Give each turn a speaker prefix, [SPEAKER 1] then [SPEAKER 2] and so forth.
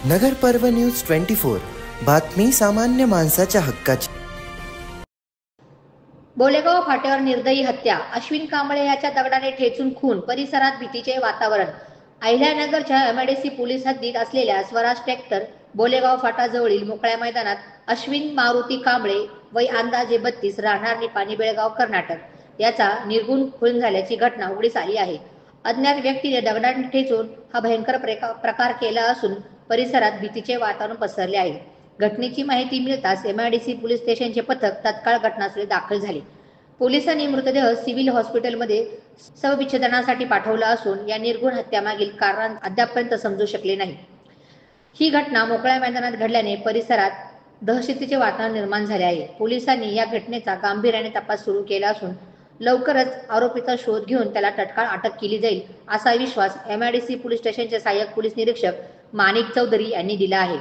[SPEAKER 1] नगर पर्व न्यूज 24 बातमी सामान्य माणसाच्या हक्काची।
[SPEAKER 2] बोलेगाव फाट्यावर निर्दयी हत्या, अश्विन कांबळे याच्या दगडाने ठेचून खून, परिसरात भीतीचे वातावरण। अहिल्यानगरच्या एमआयडीसी पोलीस हद्दीत असलेल्या स्वराज ट्रॅक्टर बोलेगाव फाटाजवळील मोकळ्या मैदानात अश्विन मारुती कांबळे वय अंदाजे 32 राहणार निपाणी बेळगाव कर्नाटक याचा निर्गुण खून झाल्याची घटना उघडीस आली आहे। अज्ञात व्यक्तीने दगडाने ठेचून हा भयंकर प्रकार केला असून परिसरात भीतीचे वातावरण पसरले आहे। घटनेची माहिती मिळताच एमआयडीसी पोलीस स्टेशनचे पथक तत्काळ घटनास्थळी दाखल झाले। पोलिसांनी मृतदेह सिव्हिल हॉस्पिटलमध्ये शवविच्छेदनासाठी पाठवला असून या निर्गुण हत्येमागील कारण अद्यापपर्यंत समजू शकले नाही। ही घटना मोकळ्या मैदानात घडल्याने परिसरात दहशतीचे वातावरण निर्माण झाले आहे। पोलिसांनी या घटनेचा गांभीर्याने तपास सुरू केला असून लवकरच आरोपीचा शोध घेऊन त्याला तत्काळ अटक केली जाईल असा विश्वास एमआयडीसी पोलीस स्टेशनचे सहाय्यक पोलीस निरीक्षक माणिक चौधरी यांनी दिला आहे।